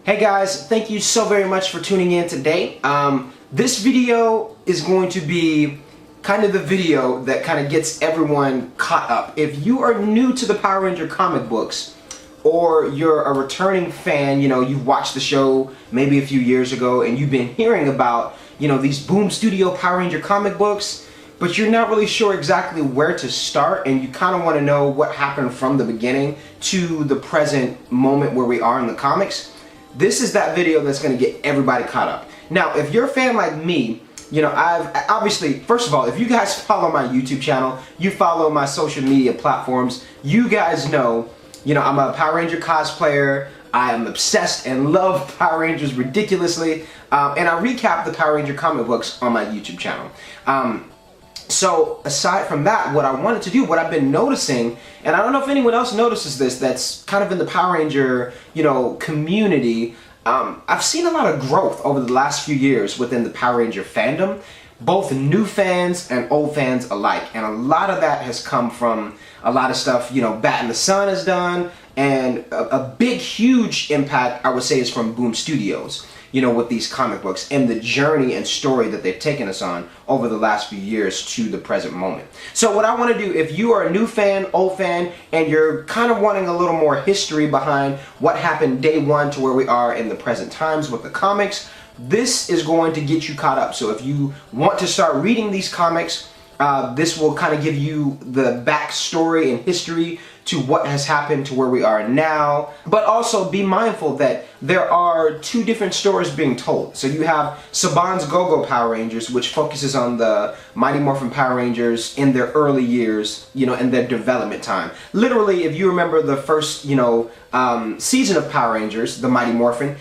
Hey guys, thank you so very much for tuning in today. This video is going to be kind of the video that kind of gets everyone caught up. If you are new to the Power Ranger comic books, or you're a returning fan, you've watched the show maybe a few years ago and you've been hearing about, these Boom Studio Power Ranger comic books, but you're not really sure exactly where to start and you kind of want to know what happened from the beginning to the present moment where we are in the comics. This is that video that's going to get everybody caught up. Now, if you're a fan like me, I've obviously, first of all, if you guys follow my YouTube channel, you follow my social media platforms, you guys know, I'm a Power Ranger cosplayer. I am obsessed and love Power Rangers ridiculously, and I recap the Power Ranger comic books on my YouTube channel. So aside from that, what I wanted to do, what I've been noticing, and I don't know if anyone else notices this, that's kind of in the Power Ranger, community, I've seen a lot of growth over the last few years within the Power Ranger fandom, both new fans and old fans alike. And a lot of that has come from a lot of stuff, Bat in the Sun has done, and a big, huge impact, I would say, is from Boom Studios. With these comic books and the journey and story that they've taken us on over the last few years to the present moment. So what I want to do, if you are a new fan, old fan, and you're kind of wanting a little more history behind what happened day one to where we are in the present times with the comics, this is going to get you caught up. So if you want to start reading these comics, this will kind of give you the backstory and history to what has happened to where we are now. But also be mindful that there are two different stories being told. So you have Saban's GOGO Power Rangers, which focuses on the Mighty Morphin Power Rangers in their early years, in their development time. Literally, if you remember the first, season of Power Rangers, the Mighty Morphin,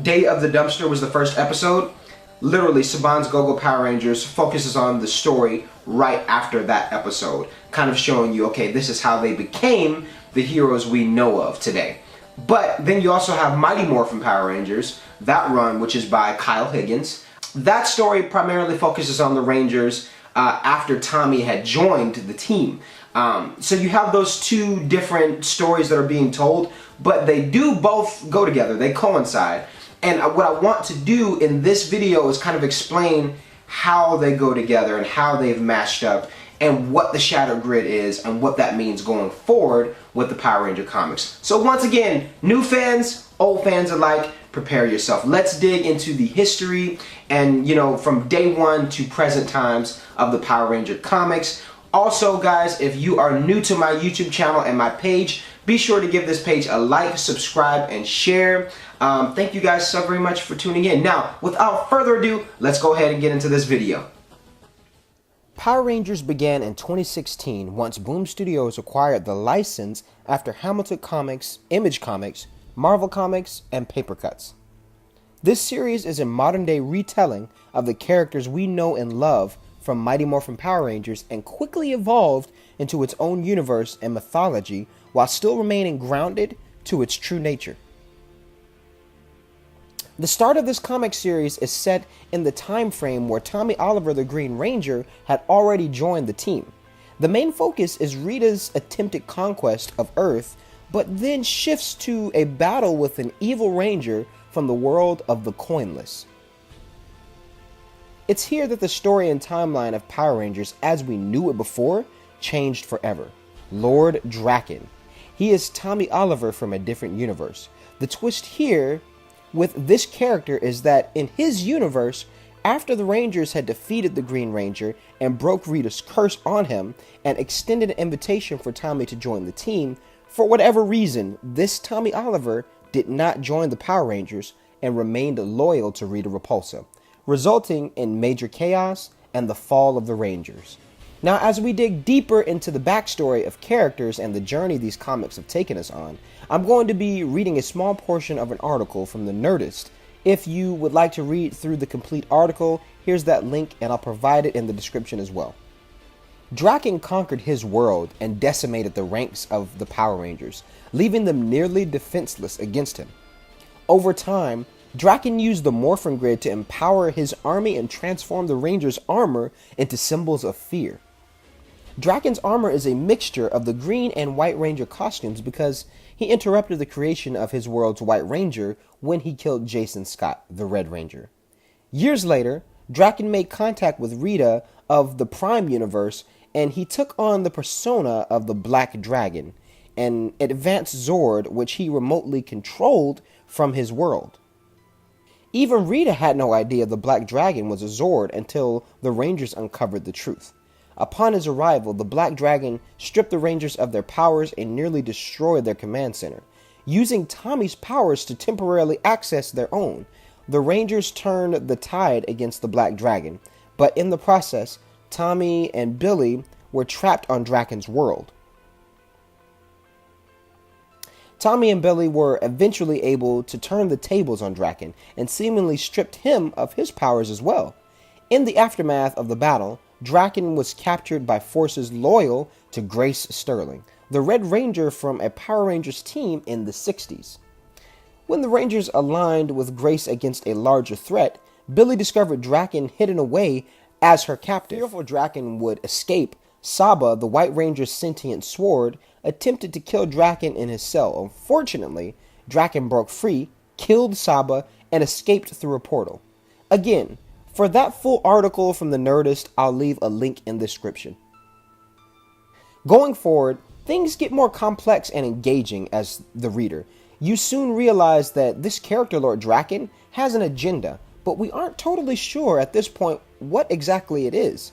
Day of the Dumpster was the first episode. Literally, Saban's GOGO Power Rangers focuses on the story right after that episode, kind of showing you, okay, this is how they became the heroes we know of today. But then you also have Mighty Morphin Power Rangers, that run, which is by Kyle Higgins. That story primarily focuses on the Rangers after Tommy had joined the team. So you have those two different stories that are being told, but they do both go together, they coincide. And what I want to do in this video is kind of explain how they go together and how they've matched up and what the Shadow Grid is and what that means going forward with the Power Ranger comics. So once again, new fans, old fans alike, prepare yourself. Let's dig into the history and, from day one to present times of the Power Ranger comics. Also, guys, if you are new to my YouTube channel and my page, be sure to give this page a like, subscribe, and share. Thank you guys so very much for tuning in. Now, without further ado, let's go ahead and get into this video. Power Rangers began in 2016 once Boom Studios acquired the license after Hamilton Comics, Image Comics, Marvel Comics, and Paper Cuts. This series is a modern-day retelling of the characters we know and love from Mighty Morphin Power Rangers and quickly evolved into its own universe and mythology while still remaining grounded to its true nature. The start of this comic series is set in the time frame where Tommy Oliver the Green Ranger had already joined the team. The main focus is Rita's attempted conquest of Earth, but then shifts to a battle with an evil ranger from the world of the Coinless. It's here that the story and timeline of Power Rangers as we knew it before changed forever. Lord Drakon. He is Tommy Oliver from a different universe. The twist here with this character is that in his universe, after the Rangers had defeated the Green Ranger and broke Rita's curse on him and extended an invitation for Tommy to join the team, for whatever reason, this Tommy Oliver did not join the Power Rangers and remained loyal to Rita Repulsa, resulting in major chaos and the fall of the Rangers. Now, as we dig deeper into the backstory of characters and the journey these comics have taken us on, I'm going to be reading a small portion of an article from the Nerdist. If you would like to read through the complete article, here's that link and I'll provide it in the description as well. Drakon conquered his world and decimated the ranks of the Power Rangers, leaving them nearly defenseless against him. Over time, Drakon used the Morphin Grid to empower his army and transform the Rangers' armor into symbols of fear. Drakon's armor is a mixture of the Green and White Ranger costumes because he interrupted the creation of his world's White Ranger when he killed Jason Scott, the Red Ranger. Years later, Drakon made contact with Rita of the Prime Universe, and he took on the persona of the Black Dragon, an advanced Zord which he remotely controlled from his world. Even Rita had no idea the Black Dragon was a Zord until the Rangers uncovered the truth. Upon his arrival, the Black Dragon stripped the Rangers of their powers and nearly destroyed their command center. Using Tommy's powers to temporarily access their own, the Rangers turned the tide against the Black Dragon, but in the process, Tommy and Billy were trapped on Drakon's world. Tommy and Billy were eventually able to turn the tables on Drakon and seemingly stripped him of his powers as well. In the aftermath of the battle, Drakon was captured by forces loyal to Grace Sterling, the Red Ranger from a Power Rangers team in the 60s. When the Rangers aligned with Grace against a larger threat, Billy discovered Drakon hidden away as her captive. Fearful Drakon would escape, Saba, the White Ranger's sentient sword, attempted to kill Drakon in his cell. Unfortunately, Drakon broke free, killed Saba, and escaped through a portal. Again, for that full article from the Nerdist, I'll leave a link in the description. Going forward, things get more complex and engaging as the reader. You soon realize that this character, Lord Drakon, has an agenda, but we aren't totally sure at this point what exactly it is.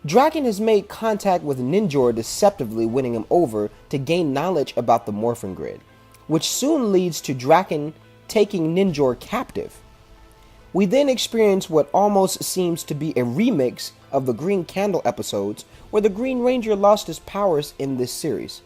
Drakon has made contact with Ninjor, deceptively winning him over to gain knowledge about the Morphin Grid, which soon leads to Drakon taking Ninjor captive. We then experience what almost seems to be a remix of the Green Candle episodes, where the Green Ranger lost his powers in this series.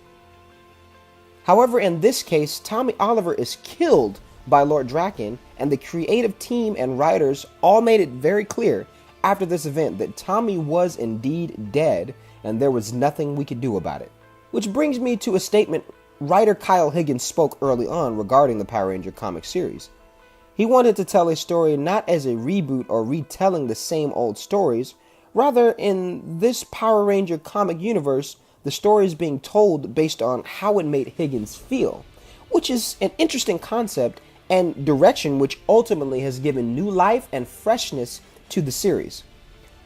However, in this case, Tommy Oliver is killed by Lord Drakon, and the creative team and writers all made it very clear after this event that Tommy was indeed dead, and there was nothing we could do about it. Which brings me to a statement writer Kyle Higgins spoke early on regarding the Power Ranger comic series. He wanted to tell a story not as a reboot or retelling the same old stories, rather in this Power Ranger comic universe, the story is being told based on how it made Higgins feel, which is an interesting concept and direction which ultimately has given new life and freshness to the series.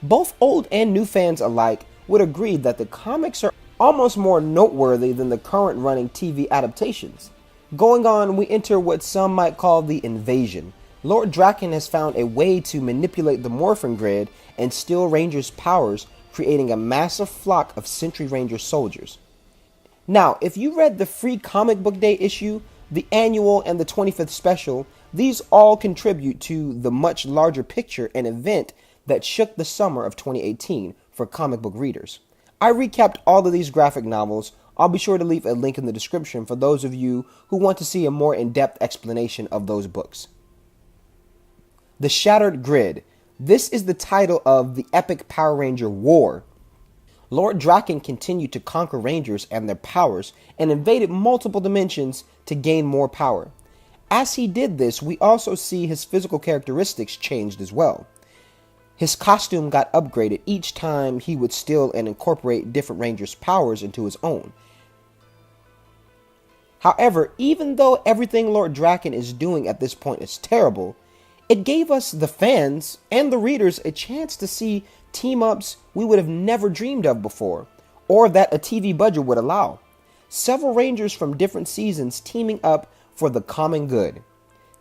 Both old and new fans alike would agree that the comics are almost more noteworthy than the current running TV adaptations. Going on, we enter what some might call the invasion. Lord Drakon has found a way to manipulate the Morphin Grid and steal Rangers' powers, creating a massive flock of Sentry Ranger soldiers. Now, if you read the free Comic Book Day issue, the annual, and the 25th special, these all contribute to the much larger picture and event that shook the summer of 2018 for comic book readers. I recapped all of these graphic novels. I'll be sure to leave a link in the description for those of you who want to see a more in-depth explanation of those books. The Shattered Grid. This is the title of the epic Power Ranger War. Lord Drakon continued to conquer Rangers and their powers and invaded multiple dimensions to gain more power. As he did this, we also see his physical characteristics changed as well. His costume got upgraded each time he would steal and incorporate different Rangers' powers into his own. However, even though everything Lord Drakon is doing at this point is terrible, it gave us, the fans and the readers, a chance to see team-ups we would have never dreamed of before, or that a TV budget would allow. Several Rangers from different seasons teaming up for the common good,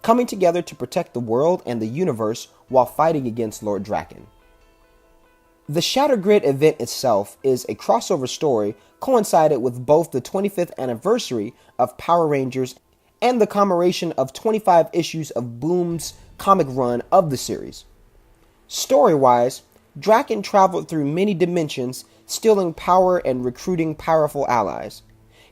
coming together to protect the world and the universe while fighting against Lord Drakon. The Shattered Grid event itself is a crossover story coincided with both the 25th anniversary of Power Rangers and the commemoration of 25 issues of Boom's comic run of the series. Story-wise, Drakon traveled through many dimensions, stealing power and recruiting powerful allies.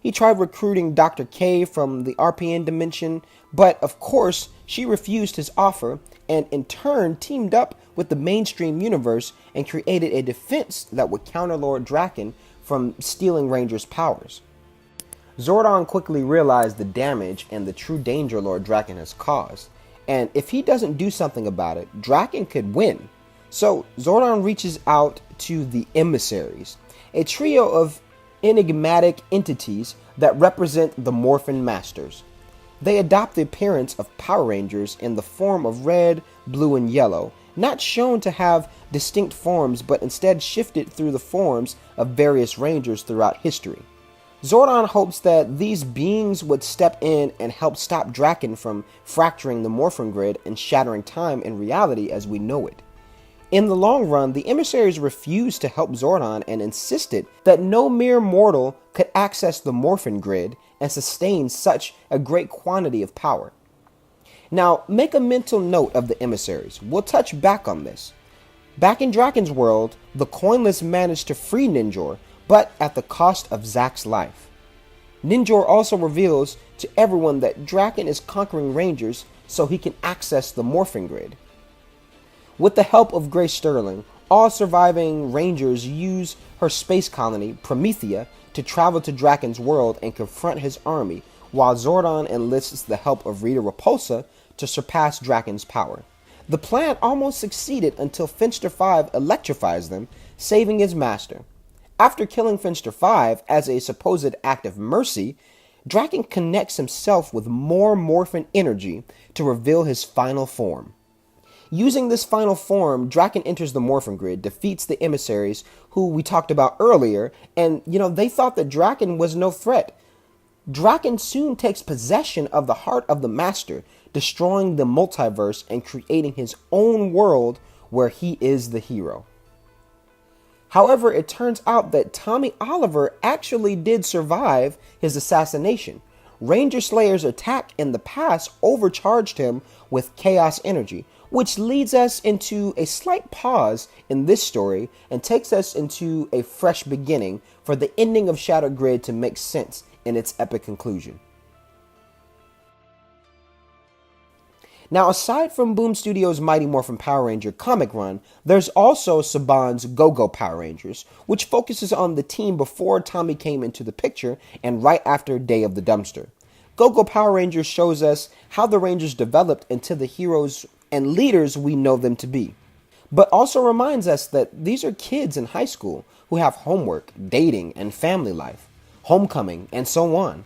He tried recruiting Dr. K from the RPN dimension, but of course she refused his offer and in turn teamed up with the mainstream universe and created a defense that would counter Lord Drakon from stealing Rangers' powers. Zordon quickly realized the damage and the true danger Lord Drakon has caused, and if he doesn't do something about it, Drakon could win. So Zordon reaches out to the emissaries, a trio of enigmatic entities that represent the Morphin Masters. They adopt the appearance of Power Rangers in the form of red, blue, and yellow, not shown to have distinct forms but instead shifted through the forms of various Rangers throughout history. Zordon hopes that these beings would step in and help stop Drakon from fracturing the Morphin Grid and shattering time and reality as we know it. In the long run, the emissaries refused to help Zordon and insisted that no mere mortal could access the Morphin Grid and sustain such a great quantity of power. Now, make a mental note of the emissaries. We'll touch back on this. Back in Drakon's world, the Coinless managed to free Ninjor, but at the cost of Zack's life. Ninjor also reveals to everyone that Drakon is conquering Rangers so he can access the Morphin Grid. With the help of Grace Sterling, all surviving Rangers use her space colony, Promethea, to travel to Drakon's world and confront his army, while Zordon enlists the help of Rita Repulsa to surpass Drakon's power. The plan almost succeeded until Finster 5 electrifies them, saving his master. After killing Finster 5 as a supposed act of mercy, Drakon connects himself with more Morphin energy to reveal his final form. Using this final form, Drakon enters the Morphin Grid, defeats the emissaries who we talked about earlier, and they thought that Drakon was no threat. Drakon soon takes possession of the heart of the Master, destroying the multiverse and creating his own world where he is the hero. However, it turns out that Tommy Oliver actually did survive his assassination. Ranger Slayer's attack in the past overcharged him with chaos energy, which leads us into a slight pause in this story and takes us into a fresh beginning for the ending of Shattered Grid to make sense in its epic conclusion. Now, aside from Boom Studios' Mighty Morphin Power Ranger comic run, there's also Saban's GOGO Power Rangers, which focuses on the team before Tommy came into the picture and right after Day of the Dumpster. GOGO Power Rangers shows us how the Rangers developed into the heroes and leaders we know them to be, but also reminds us that these are kids in high school who have homework, dating, and family life, homecoming, and so on.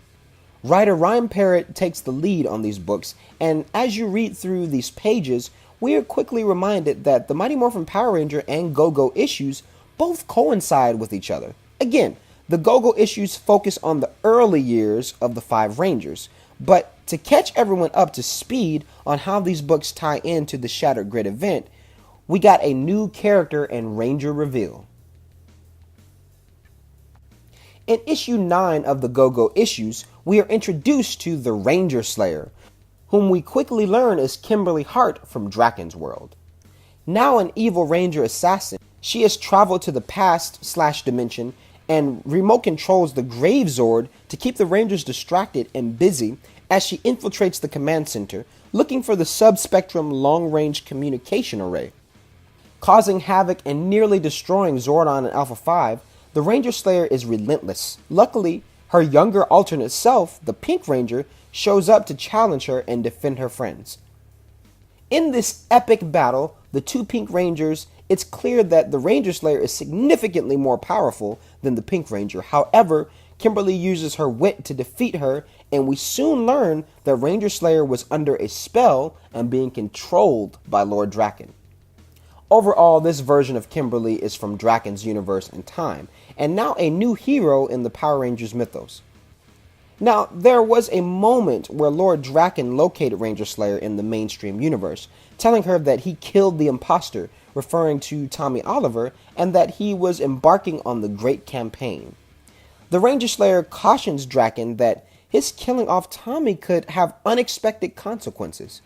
Writer Ryan Parrott takes the lead on these books, and as you read through these pages, we are quickly reminded that the Mighty Morphin Power Ranger and GOGO issues both coincide with each other. Again, the GOGO issues focus on the early years of the 5 Rangers, but to catch everyone up to speed on how these books tie into the Shattered Grid event, we got a new character and Ranger reveal. In issue 9 of the GOGO issues, we are introduced to the Ranger Slayer, whom we quickly learn is Kimberly Hart from Drakon's world. Now an evil Ranger assassin, she has traveled to the past/dimension and remote controls the Grave Zord to keep the Rangers distracted and busy as she infiltrates the command center, looking for the sub-spectrum long-range communication array. Causing havoc and nearly destroying Zordon and Alpha 5, the Ranger Slayer is relentless. Luckily, her younger alternate self, the Pink Ranger, shows up to challenge her and defend her friends. In this epic battle, the 2 Pink Rangers, it's clear that the Ranger Slayer is significantly more powerful than the Pink Ranger. However, Kimberly uses her wit to defeat her, and we soon learn that Ranger Slayer was under a spell and being controlled by Lord Drakon. Overall, this version of Kimberly is from Drakon's universe and time, and now a new hero in the Power Rangers mythos. Now, there was a moment where Lord Drakon located Ranger Slayer in the mainstream universe, telling her that he killed the imposter, referring to Tommy Oliver, and that he was embarking on the Great Campaign. The Ranger Slayer cautions Drakon that his killing off Tommy could have unexpected consequences.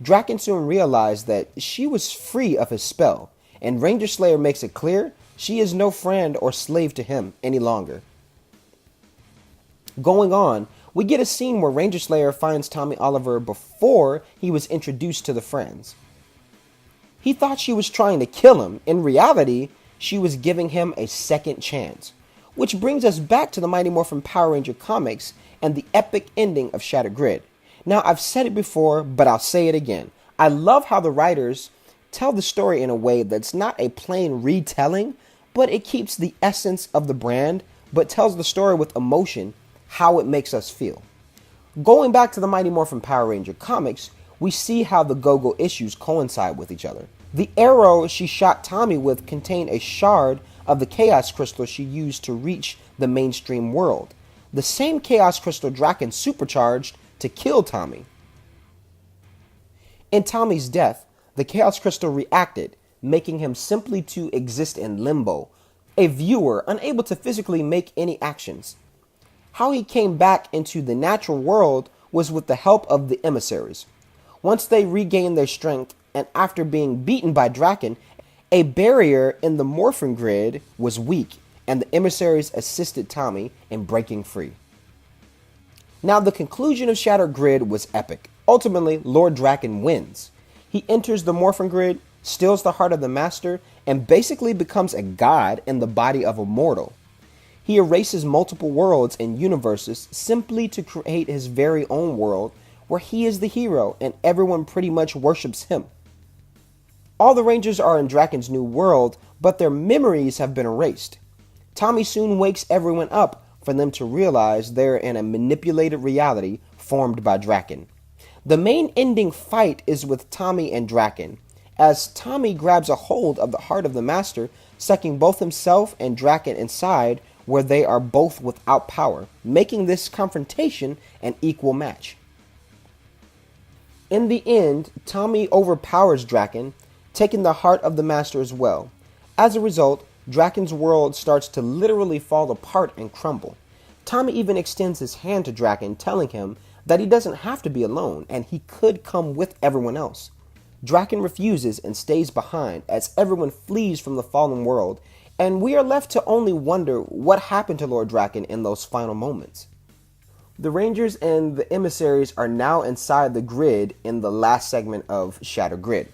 Drakon soon realized that she was free of his spell, and Ranger Slayer makes it clear she is no friend or slave to him any longer. Going on, we get a scene where Ranger Slayer finds Tommy Oliver before he was introduced to the friends. He thought she was trying to kill him. In reality, she was giving him a second chance. Which brings us back to the Mighty Morphin Power Ranger comics and the epic ending of Shattered Grid. Now, I've said it before, but I'll say it again. I love how the writers tell the story in a way that's not a plain retelling, but it keeps the essence of the brand, but tells the story with emotion, how it makes us feel. Going back to the Mighty Morphin Power Ranger comics, we see how the GOGO issues coincide with each other. The arrow she shot Tommy with contained a shard of the Chaos Crystal she used to reach the mainstream world. The same Chaos Crystal Drakon supercharged to kill Tommy. In Tommy's death, the Chaos Crystal reacted, making him simply to exist in limbo, a viewer unable to physically make any actions. How he came back into the natural world was with the help of the emissaries. Once they regained their strength, and after being beaten by Drakon, a barrier in the Morphin Grid was weak, and the emissaries assisted Tommy in breaking free. Now the conclusion of Shattered Grid was epic. Ultimately, Lord Drakon wins. He enters the Morphin Grid, steals the heart of the Master, and basically becomes a god in the body of a mortal. He erases multiple worlds and universes simply to create his very own world where he is the hero and everyone pretty much worships him. All the Rangers are in Drakon's new world, but their memories have been erased. Tommy soon wakes everyone up for them to realize they're in a manipulated reality formed by Drakon. The main ending fight is with Tommy and Drakon, as Tommy grabs a hold of the heart of the Master, sucking both himself and Drakon inside where they are both without power, making this confrontation an equal match. In the end, Tommy overpowers Drakon, taking the heart of the Master as well. As a result, Drakon's world starts to literally fall apart and crumble. Tommy even extends his hand to Drakon, telling him that he doesn't have to be alone and he could come with everyone else. Drakon refuses and stays behind as everyone flees from the fallen world, and we are left to only wonder what happened to Lord Drakon in those final moments. The Rangers and the emissaries are now inside the grid in the last segment of Shattered Grid.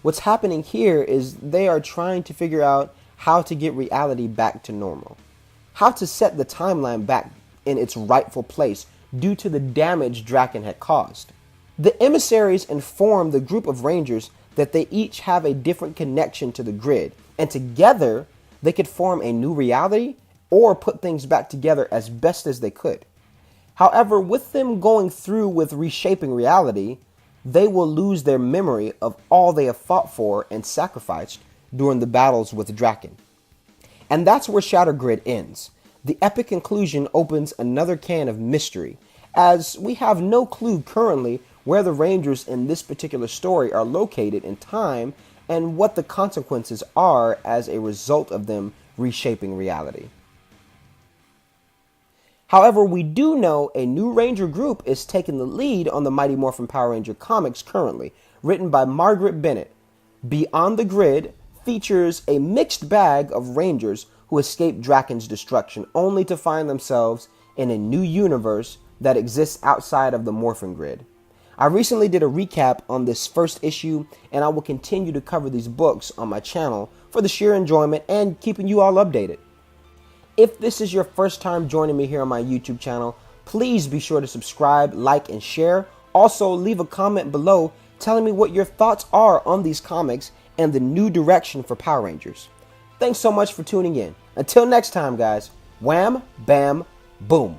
What's happening here is they are trying to figure out how to get reality back to normal, how to set the timeline back in its rightful place due to the damage Drakon had caused. The emissaries inform the group of Rangers that they each have a different connection to the grid, and together they could form a new reality or put things back together as best as they could. However, with them going through with reshaping reality, they will lose their memory of all they have fought for and sacrificed during the battles with Drakon. And that's where Shattered Grid ends. The epic conclusion opens another can of mystery, as we have no clue currently where the Rangers in this particular story are located in time and what the consequences are as a result of them reshaping reality. However, we do know a new Ranger group is taking the lead on the Mighty Morphin Power Ranger comics currently, written by Margaret Bennett. Beyond the Grid features a mixed bag of Rangers who escape Drakon's destruction only to find themselves in a new universe that exists outside of the Morphin Grid. I recently did a recap on this first issue, and I will continue to cover these books on my channel for the sheer enjoyment and keeping you all updated. If this is your first time joining me here on my YouTube channel, please be sure to subscribe, like, and share. Also, leave a comment below telling me what your thoughts are on these comics and the new direction for Power Rangers. Thanks so much for tuning in. Until next time, guys, wham, bam, boom.